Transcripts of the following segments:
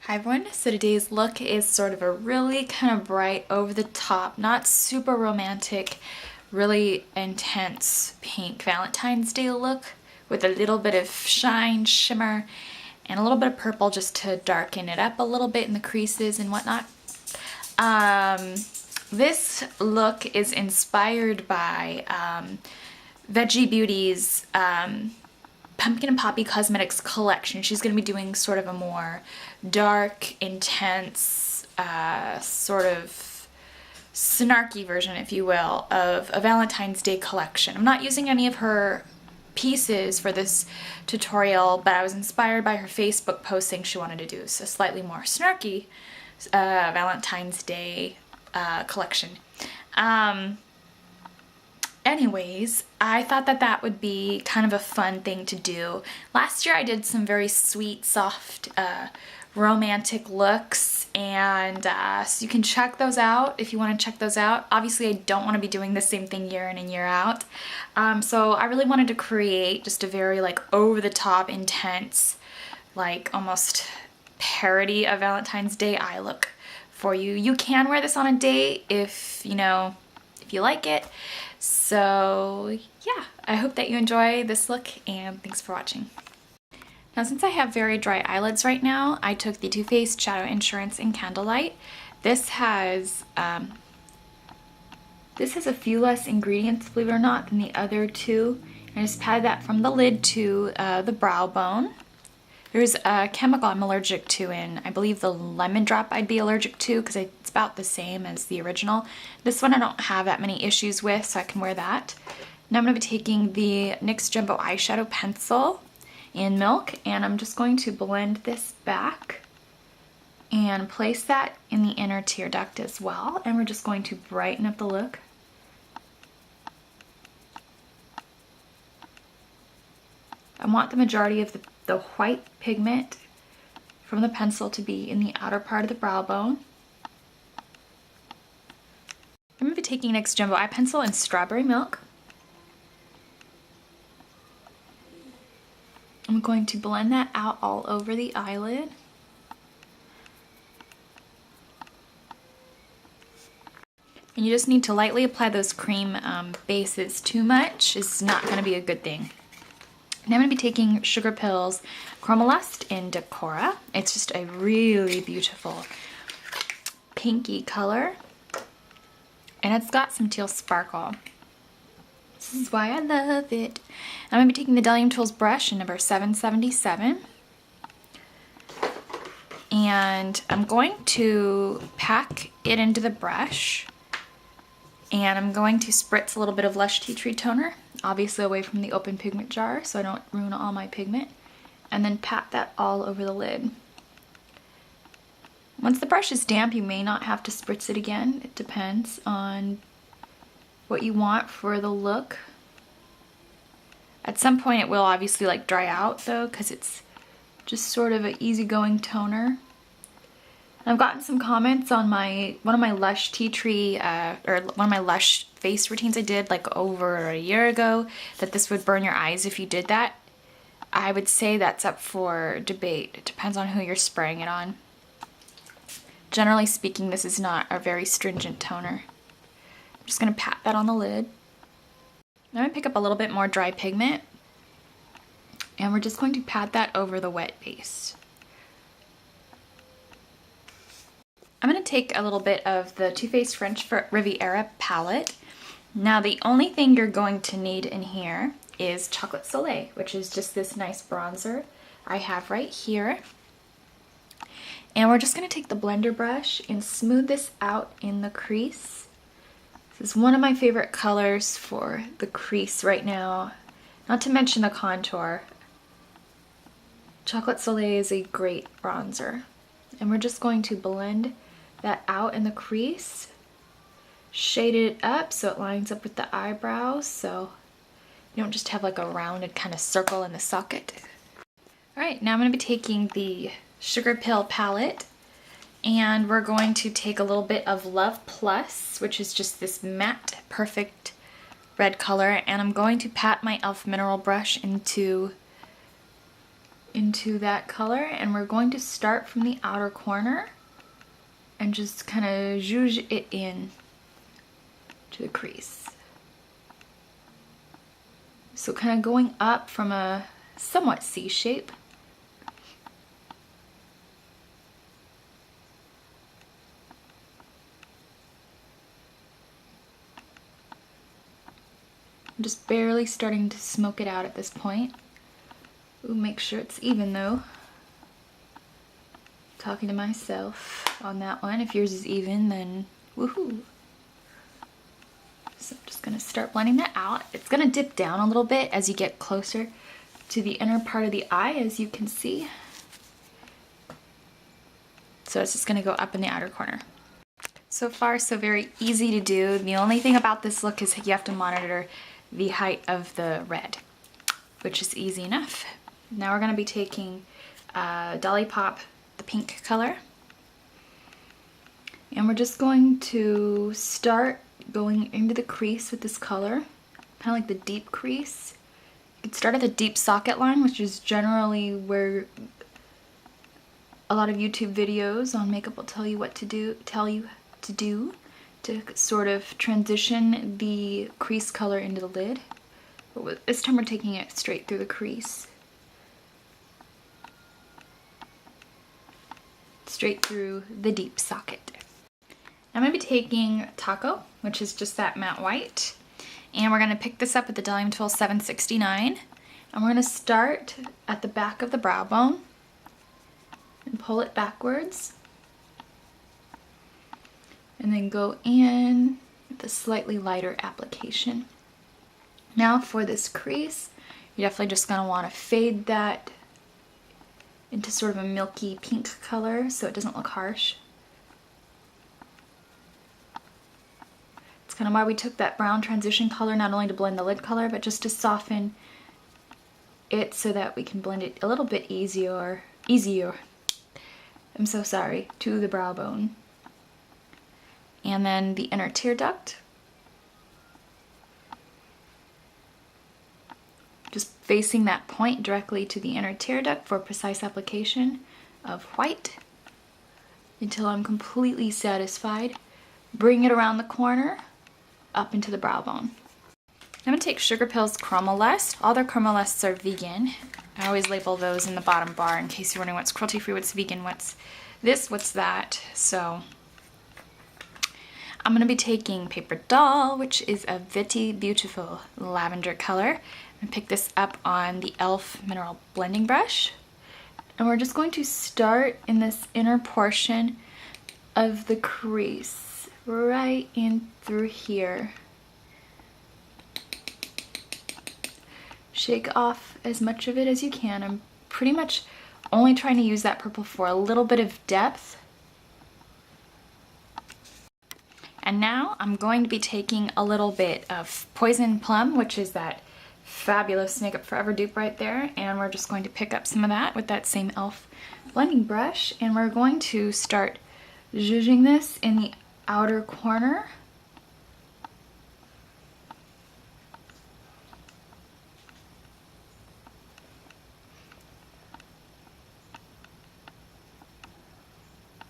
Hi everyone, so today's look is sort of a really kind of bright, over the top, not super romantic, really intense pink Valentine's Day look with a little bit of shine, shimmer, and a little bit of purple just to darken it up a little bit in the creases and whatnot. This look is inspired by Veggie Beauty's Pumpkin and Poppy Cosmetics collection. She's going to be doing sort of a more dark, intense, sort of snarky version, if you will, of a Valentine's Day collection. I'm not using any of her pieces for this tutorial, but I was inspired by her Facebook post saying she wanted to do a slightly more snarky Valentine's Day collection. Anyways, I thought that that would be kind of a fun thing to do. Last year I did some very sweet, soft, romantic looks, and so you can check those out if you want to check those out. Obviously I don't want to be doing the same thing year in and year out. So I really wanted to create just a very like over-the-top, intense, like almost parody of Valentine's Day eye look for you. You can wear this on a date if, you know, if you like it. So yeah, I hope that you enjoy this look, and thanks for watching. Now since I have very dry eyelids right now, I took the Too Faced Shadow Insurance in Candelight. This has a few less ingredients, believe it or not, than the other two. I just patted that from the lid to the brow bone. There's a chemical I'm allergic to in, I believe, the lemon drop I'd be allergic to because it's about the same as the original. This one I don't have that many issues with, so I can wear that. Now I'm going to be taking the NYX Jumbo Eyeshadow Pencil in Milk, and I'm just going to blend this back and place that in the inner tear duct as well, and we're just going to brighten up the look. I want the majority of the white pigment from the pencil to be in the outer part of the brow bone. I'm going to be taking NYX Jumbo Eye Pencil in Strawberry Milk. I'm going to blend that out all over the eyelid. And you just need to lightly apply those cream bases. Too much is not going to be a good thing. Now I'm going to be taking Sugarpill's Chromalust in Decora. It's just a really beautiful pinky color. And it's got some teal sparkle. This is why I love it. I'm going to be taking the Bdellium Tools brush in number 777. And I'm going to pack it into the brush. And I'm going to spritz a little bit of Lush Tea Tree Toner, obviously away from the open pigment jar so I don't ruin all my pigment, and then pat that all over the lid. Once the brush is damp, you may not have to spritz it again. It depends on what you want for the look. At some point it will obviously like dry out though, because it's just sort of an easygoing toner. I've gotten some comments on one of my Lush Tea Tree, or one of my Lush face routines I did like over a year ago, that this would burn your eyes if you did that. I would say that's up for debate. It depends on who you're spraying it on. Generally speaking, this is not a very stringent toner. I'm just going to pat that on the lid. I'm going to pick up a little bit more dry pigment, and we're just going to pat that over the wet base. I'm going to take a little bit of the Too Faced French Riviera palette. Now the only thing you're going to need in here is Chocolate Soleil, which is just this nice bronzer I have right here. And we're just going to take the blender brush and smooth this out in the crease. This is one of my favorite colors for the crease right now, not to mention the contour. Chocolate Soleil is a great bronzer. And we're just going to blend that out in the crease, shade it up so it lines up with the eyebrows so you don't just have like a rounded kind of circle in the socket. Alright, now I'm going to be taking the Sugarpill palette, and we're going to take a little bit of Love Plus, which is just this matte, perfect red color, and I'm going to pat my e.l.f. mineral brush into into that color, and we're going to start from the outer corner and just kind of zhuzh it in to the crease. So kind of going up from a somewhat C shape. I'm just barely starting to smoke it out at this point. Ooh, make sure it's even though. Talking to myself on that one. If yours is even, then woohoo. So I'm just gonna start blending that out. It's gonna dip down a little bit as you get closer to the inner part of the eye, as you can see. So it's just gonna go up in the outer corner. So far, so very easy to do. The only thing about this look is you have to monitor the height of the red, which is easy enough. Now we're gonna be taking Dollipop, the pink color, and we're just going to start going into the crease with this color, kind of like the deep crease. You could start at the deep socket line, which is generally where a lot of YouTube videos on makeup will tell you what to do, to sort of transition the crease color into the lid. But this time we're taking it straight through the crease. Straight through the deep socket. I'm going to be taking Tako, which is just that matte white, and we're going to pick this up with the Diamond Tool 769, and we're going to start at the back of the brow bone and pull it backwards, and then go in with a slightly lighter application. Now for this crease, you're definitely just going to want to fade that into sort of a milky pink color so it doesn't look harsh. It's kind of why we took that brown transition color, not only to blend the lid color, but just to soften it so that we can blend it a little bit easier, I'm so sorry, to the brow bone. And then the inner tear duct. Just facing that point directly to the inner tear duct for precise application of white until I'm completely satisfied. Bring it around the corner, up into the brow bone. I'm going to take Sugarpill's Chromalust. All their Chromolusts are vegan. I always label those in the bottom bar in case you're wondering what's cruelty-free, what's vegan, what's this, what's that. So I'm going to be taking Paper Doll, which is a Vitty Beautiful lavender color. And pick this up on the e.l.f. Mineral Blending Brush. And we're just going to start in this inner portion of the crease, right in through here. Shake off as much of it as you can. I'm pretty much only trying to use that purple for a little bit of depth. And now I'm going to be taking a little bit of Poison Plum, which is that fabulous Makeup Forever dupe right there, and we're just going to pick up some of that with that same e.l.f. blending brush, and we're going to start zhuzhing this in the outer corner.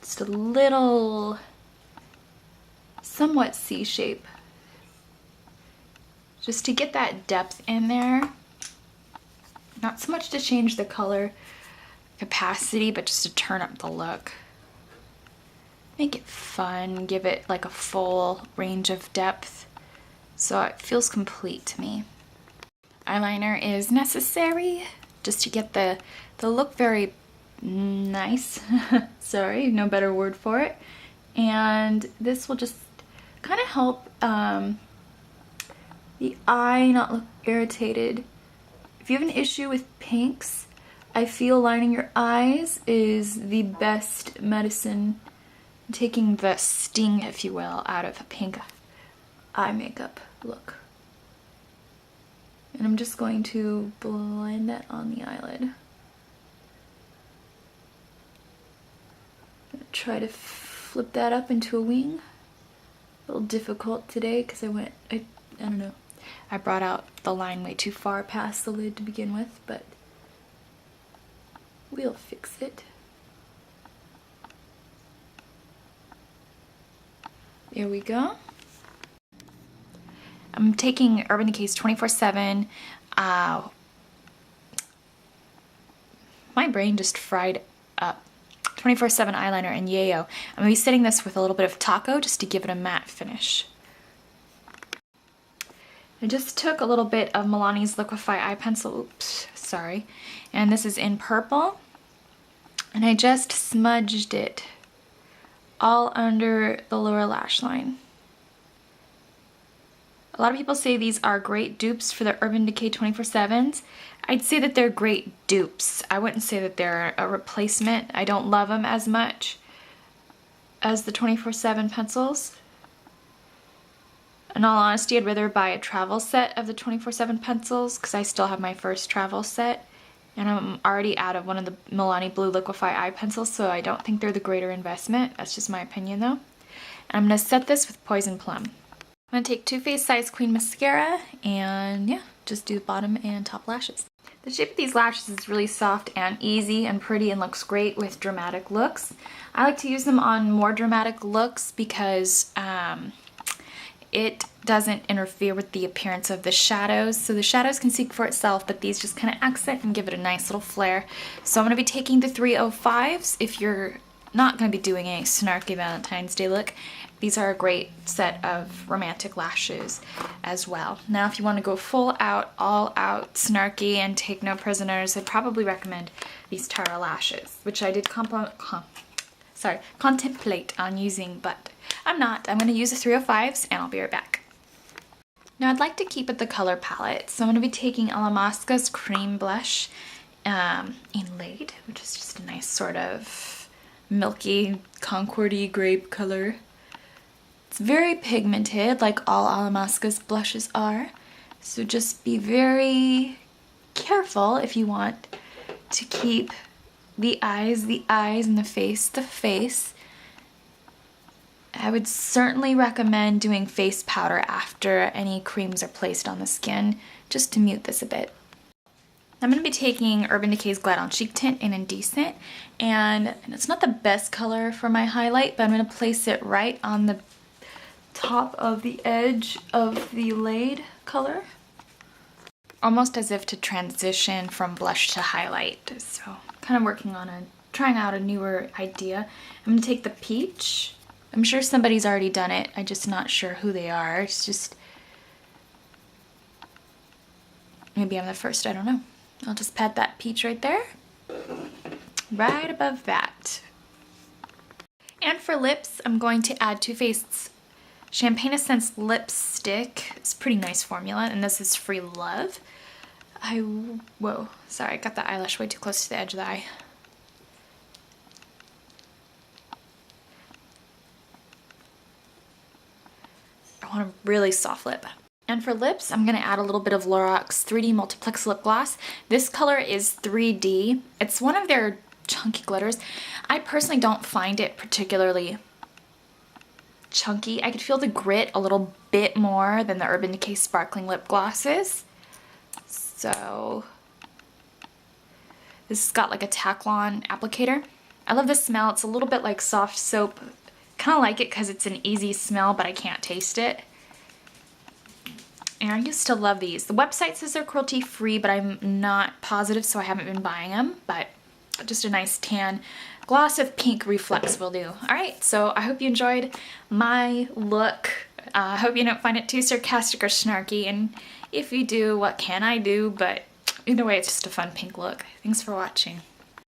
Just a little, somewhat C shape. Just to get that depth in there. Not so much to change the color capacity, but just to turn up the look. Make it fun, give it like a full range of depth so it feels complete to me. Eyeliner is necessary just to get the look very nice. Sorry, no better word for it. And this will just kind of help the eye not look irritated. If you have an issue with pinks, I feel lining your eyes is the best medicine, taking the sting, if you will, out of a pink eye makeup look. And I'm just going to blend that on the eyelid. Try to flip that up into a wing. A little difficult today because I don't know. I brought out the line way too far past the lid to begin with, but We'll fix it. There we go. I'm taking Urban Decay's 24/7. My brain just fried up. 24/7 eyeliner in Yeyo. I'm going to be setting this with a little bit of Tako just to give it a matte finish. I just took a little bit of Milani's Liqui'Fye eye pencil, oops, sorry, and this is in purple, and I just smudged it all under the lower lash line. A lot of people say these are great dupes for the Urban Decay 24/7s. I'd say that they're great dupes. I wouldn't say that they're a replacement. I don't love them as much as the 24/7 pencils. In all honesty, I'd rather buy a travel set of the 24/7 pencils because I still have my first travel set. And I'm already out of one of the Milani Blue Liqui'Fye eye pencils, so I don't think they're the greater investment. That's just my opinion though. And I'm going to set this with Poison Plum. I'm going to take Too Faced Size Queen Mascara and yeah, just do the bottom and top lashes. The shape of these lashes is really soft and easy and pretty and looks great with dramatic looks. I like to use them on more dramatic looks because it doesn't interfere with the appearance of the shadows. So the shadows can speak for itself, but these just kind of accent and give it a nice little flare. So I'm going to be taking the 305s if you're not going to be doing a snarky Valentine's Day look. These are a great set of romantic lashes as well. Now if you want to go full out, all out, snarky and take no prisoners, I'd probably recommend these Tara lashes, which I did contemplate on using, but I'm not. I'm going to use the 305s and I'll be right back. Now I'd like to keep it the color palette, so I'm going to be taking Alamasca's Cream Blush in Laid, which is just a nice sort of milky, Concordy grape color. It's very pigmented, like all Alamasca's blushes are, so just be very careful if you want to keep the eyes, and the face. I would certainly recommend doing face powder after any creams are placed on the skin, just to mute this a bit. I'm going to be taking Urban Decay's Glide On Cheek Tint in Indecent, and it's not the best color for my highlight, but I'm going to place it right on the top of the edge of the Laid color, almost as if to transition from blush to highlight. So kind of working on trying out a newer idea. I'm going to take the Peach. I'm sure somebody's already done it. I'm just not sure who they are. It's just, maybe I'm the first, I don't know. I'll just pat that peach right there, right above that. And for lips, I'm going to add Too Faced's Champagne Essence Lipstick. It's a pretty nice formula, and this is Free Love. Whoa, sorry, I got the eyelash way too close to the edge of the eye. I want a really soft lip. And for lips, I'm going to add a little bit of Lorax 3D Multiplex Lip Gloss. This color is 3D. It's one of their chunky glitters. I personally don't find it particularly chunky. I could feel the grit a little bit more than the Urban Decay Sparkling Lip Glosses. So this has got like a Taklon applicator. I love the smell. It's a little bit like soft soap. Kind of like it because it's an easy smell, but I can't taste it. And I used to love these. The website says they're cruelty free, but I'm not positive, so I haven't been buying them. But just a nice tan gloss of pink reflex will do. Alright, so I hope you enjoyed my look. I hope you don't find it too sarcastic or snarky, and if you do, what can I do? But either way, it's just a fun pink look. Thanks for watching.